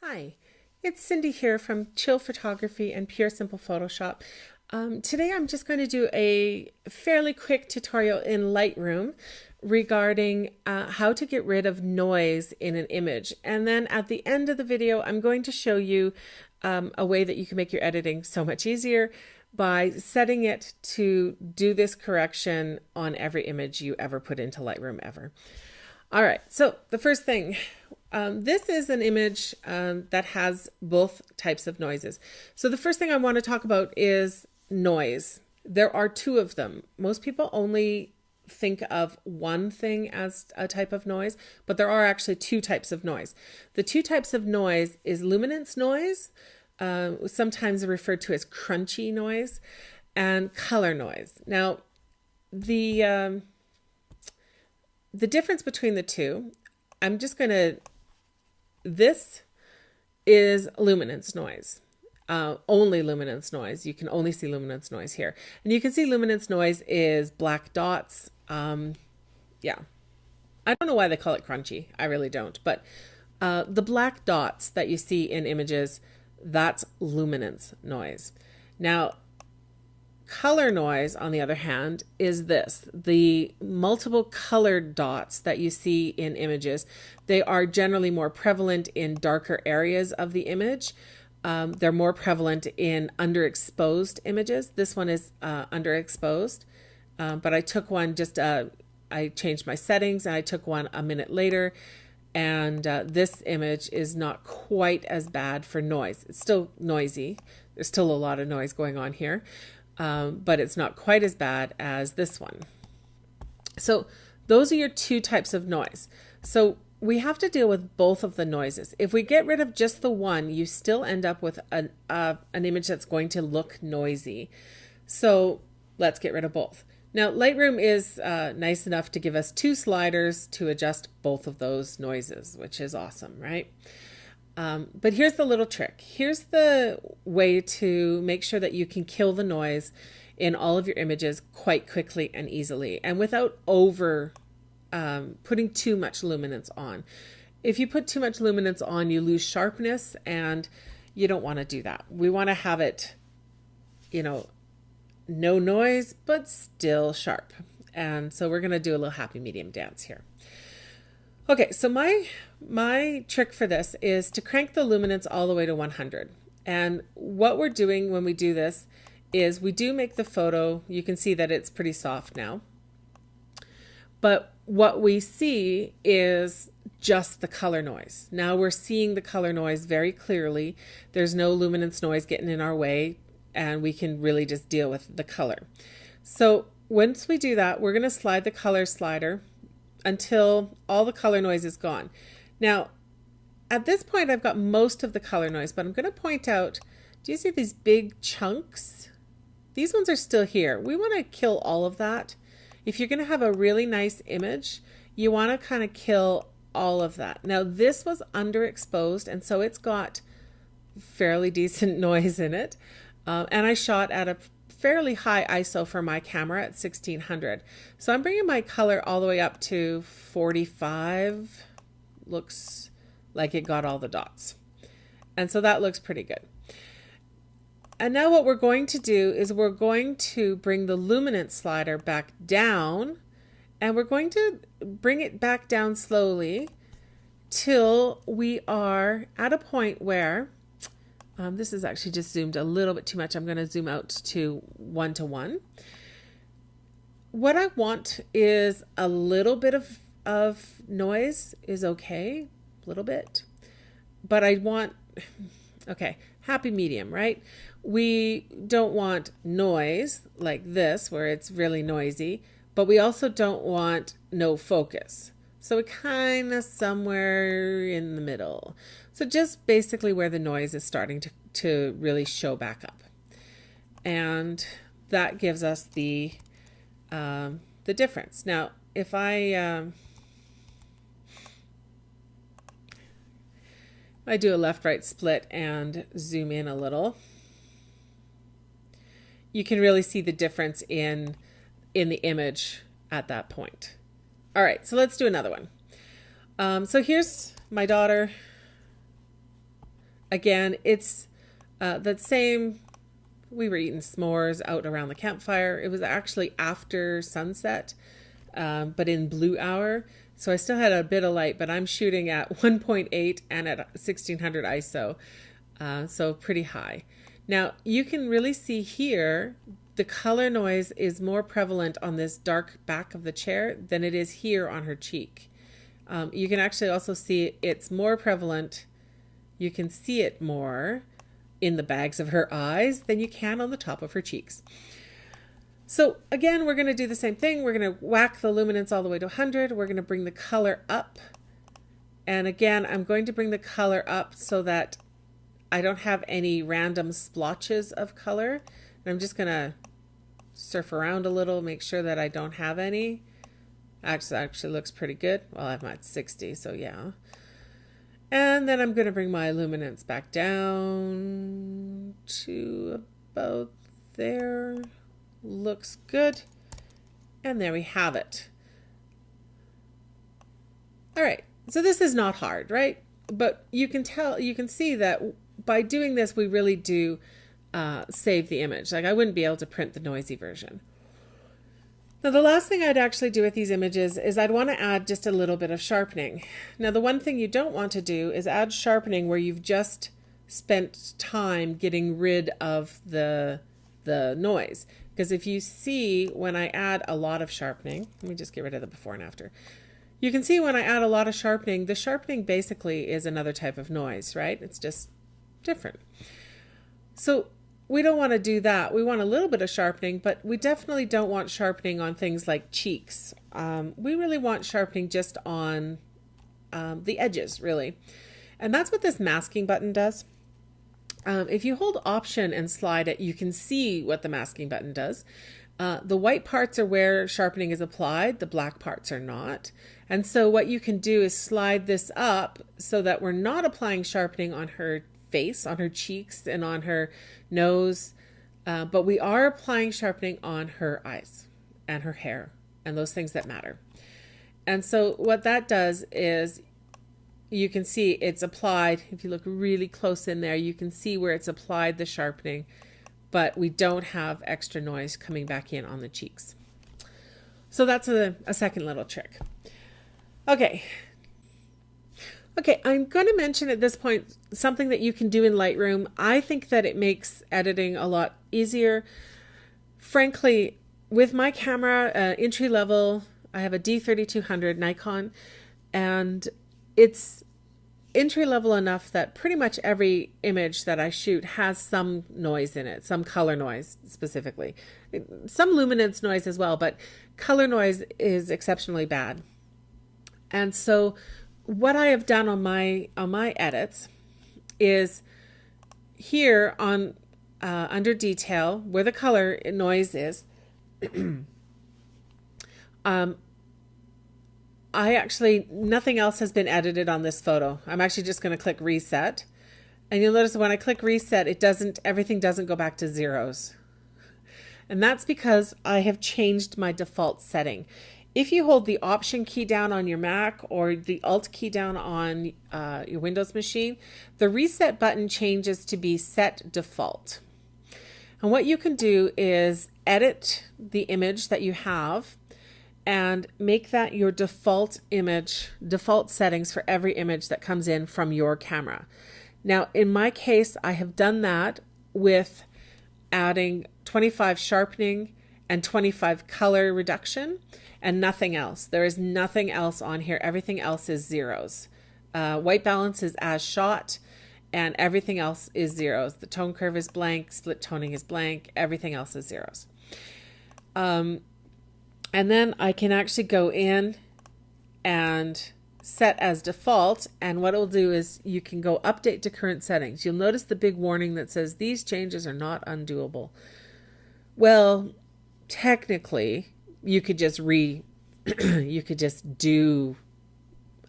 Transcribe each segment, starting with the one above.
Hi, it's Cindy here from Chill Photography and Pure Simple Photoshop. Today I'm just going to do a fairly quick tutorial in Lightroom regarding how to get rid of noise in an image. And then at the end of the video, I'm going to show you a way that you can make your editing so much easier by setting it to do this correction on every image you ever put into Lightroom ever. All right, so the first thing, this is an image that has both types of noises. So the first thing I want to talk about is noise. There are two of them. Most people only think of one thing as a type of noise, but there are actually two types of noise. The two types of noise is luminance noise, sometimes referred to as crunchy noise, and color noise. Now, the difference between the two, this is luminance noise, only luminance noise. You can only see luminance noise here. And you can see luminance noise is black dots. Yeah, I don't know why they call it crunchy. I really don't. But the black dots that you see in images, that's luminance noise. Now, color noise, on the other hand, is the multiple colored dots that you see in images. They are generally more prevalent in darker areas of the image. They're more prevalent in underexposed images. This one is underexposed, but I took one I changed my settings and I took one a minute later, and this image is not quite as bad for noise. It's still noisy. There's still a lot of noise going on here. But it's not quite as bad as this one. So those are your two types of noise. So we have to deal with both of the noises. If we get rid of just the one, you still end up with an image that's going to look noisy. So let's get rid of both. Now, Lightroom is nice enough to give us two sliders to adjust both of those noises, which is awesome, right? But here's the little trick. Here's the way to make sure that you can kill the noise in all of your images quite quickly and easily, and without putting too much luminance on. If you put too much luminance on, you lose sharpness, and you don't want to do that. We want to have it, no noise, but still sharp. And so we're going to do a little happy medium dance here. Okay, so my trick for this is to crank the luminance all the way to 100. And what we're doing when we do this is we do make the photo, you can see that it's pretty soft now. But what we see is just the color noise. Now we're seeing the color noise very clearly. There's no luminance noise getting in our way, and we can really just deal with the color. So once we do that, we're going to slide the color slider until all the color noise is gone. Now, at this point, I've got most of the color noise, but I'm going to point out, do you see these big chunks? These ones are still here. We want to kill all of that. If you're going to have a really nice image, you want to kind of kill all of that. Now, this was underexposed, and so it's got fairly decent noise in it. And I shot at a fairly high ISO for my camera at 1600. So I'm bringing my color all the way up to 45. Looks like it got all the dots. And so that looks pretty good. And now what we're going to do is we're going to bring the luminance slider back down, and we're going to bring it back down slowly till we are at a point where this is actually just zoomed a little bit too much. I'm going to zoom out to 1 to 1. What I want is a little bit of noise is okay, a little bit. But I want, okay, happy medium, right? We don't want noise like this where it's really noisy, but we also don't want no focus. So we're kind of somewhere in the middle. So just basically where the noise is starting to really show back up. And that gives us the difference. Now, if I do a left-right split and zoom in a little, you can really see the difference in the image at that point. All right, so let's do another one. So here's my daughter again, it's that same, we were eating s'mores out around the campfire. It was actually after sunset, but in blue hour. So I still had a bit of light, but I'm shooting at 1.8 and at 1600 ISO. So pretty high. Now you can really see here, the color noise is more prevalent on this dark back of the chair than it is here on her cheek. You can actually also see it's more prevalent. You can see it more in the bags of her eyes than you can on the top of her cheeks. So again, we're going to do the same thing. We're going to whack the luminance all the way to 100. We're going to bring the color up. And again, I'm going to bring the color up so that I don't have any random splotches of color. And I'm just going to surf around a little, make sure that I don't have any. Actually looks pretty good. Well, I'm at 60, so yeah. And then I'm going to bring my luminance back down to about there. Looks good. And there we have it. All right. So this is not hard, right? But you can see that by doing this, we really do save the image. Like I wouldn't be able to print the noisy version. Now the last thing I'd actually do with these images is I'd want to add just a little bit of sharpening. Now the one thing you don't want to do is add sharpening where you've just spent time getting rid of the noise. Because if you see when I add a lot of sharpening, let me just get rid of the before and after. You can see when I add a lot of sharpening, the sharpening basically is another type of noise, right? It's just different. So we don't want to do that. We want a little bit of sharpening, but we definitely don't want sharpening on things like cheeks. We really want sharpening just on the edges, really. And that's what this masking button does. If you hold Option and slide it, you can see what the masking button does. The white parts are where sharpening is applied. The black parts are not. And so what you can do is slide this up so that we're not applying sharpening on her face, on her cheeks, and on her nose, but we are applying sharpening on her eyes and her hair and those things that matter. And so what that does is you can see it's applied. If you look really close in there, you can see where it's applied the sharpening, but we don't have extra noise coming back in on the cheeks. So that's a second little trick. Okay, I'm going to mention at this point something that you can do in Lightroom. I think that it makes editing a lot easier. Frankly, with my camera, entry level, I have a D3200 Nikon, and it's entry level enough that pretty much every image that I shoot has some noise in it, some color noise specifically. Some luminance noise as well, but color noise is exceptionally bad. And so what I have done on my edits is here on under detail where the color noise is, I actually, nothing else has been edited on this photo. I'm actually just going to click reset. And you'll notice when I click reset, everything doesn't go back to zeros. And that's because I have changed my default setting. If you hold the Option key down on your Mac or the Alt key down on your Windows machine, the reset button changes to be set default. And what you can do is edit the image that you have and make that your default image, default settings for every image that comes in from your camera. Now, in my case, I have done that with adding 25 sharpening and 25 color reduction and nothing else. There is nothing else on here. Everything else is zeros. White balance is as shot and everything else is zeros. The tone curve is blank, split toning is blank, everything else is zeros. And then I can actually go in and set as default, and what it'll do is you can go update to current settings. You'll notice the big warning that says these changes are not undoable. Well, technically you could just you could just do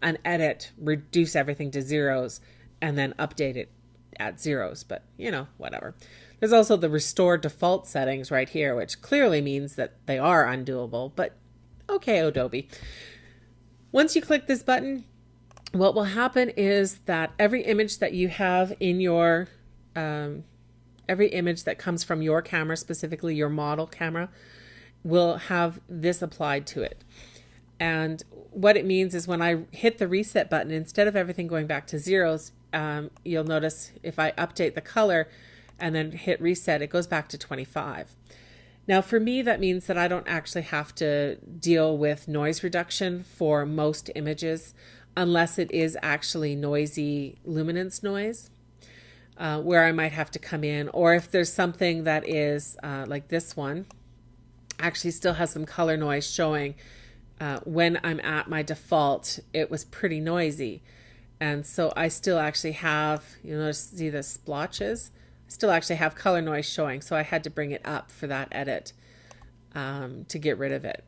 an edit, reduce everything to zeros, and then update it at zeros, but you know, whatever. There's also the restore default settings right here, which clearly means that they are undoable, but okay, Adobe. Once you click this button, what will happen is that every image that you have in your, every image that comes from your camera, specifically your model camera, will have this applied to it. And what it means is when I hit the reset button, instead of everything going back to zeros, you'll notice if I update the color and then hit reset, it goes back to 25. Now for me, that means that I don't actually have to deal with noise reduction for most images unless it is actually noisy luminance noise, where I might have to come in, or if there's something that is like this one actually still has some color noise showing. When I'm at my default, it was pretty noisy. And so I still actually have, you know, see the splotches? I still actually have color noise showing. So I had to bring it up for that edit to get rid of it.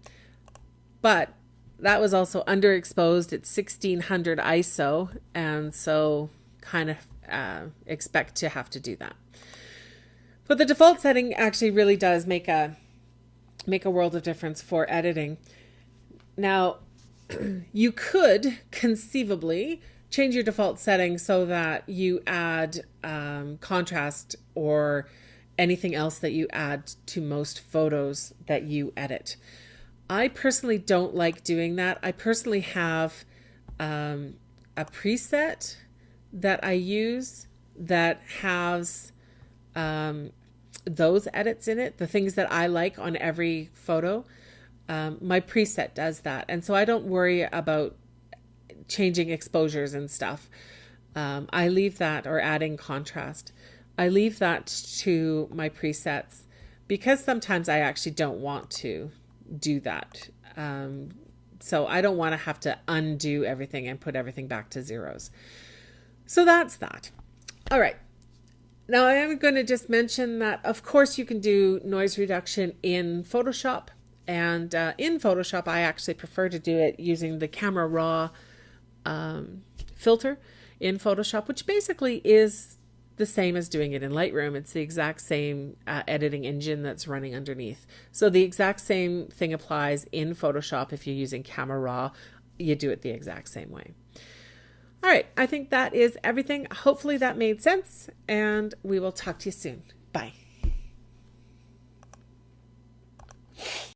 But that was also underexposed at 1600 ISO. And so kind of expect to have to do that. But the default setting actually really does make a world of difference for editing. Now, you could conceivably change your default setting so that you add contrast or anything else that you add to most photos that you edit. I personally don't like doing that. I personally have a preset that I use that has those edits in it, the things that I like on every photo. My preset does that. And so I don't worry about changing exposures and stuff. I leave that, or adding contrast. I leave that to my presets because sometimes I actually don't want to do that. So I don't want to have to undo everything and put everything back to zeros. So that's that. All right. Now I am going to just mention that, of course, you can do noise reduction in Photoshop. And in Photoshop, I actually prefer to do it using the Camera Raw filter in Photoshop, which basically is the same as doing it in Lightroom. It's the exact same editing engine that's running underneath. So the exact same thing applies in Photoshop. If you're using Camera Raw, you do it the exact same way. All right, I think that is everything. Hopefully that made sense, and we will talk to you soon. Bye.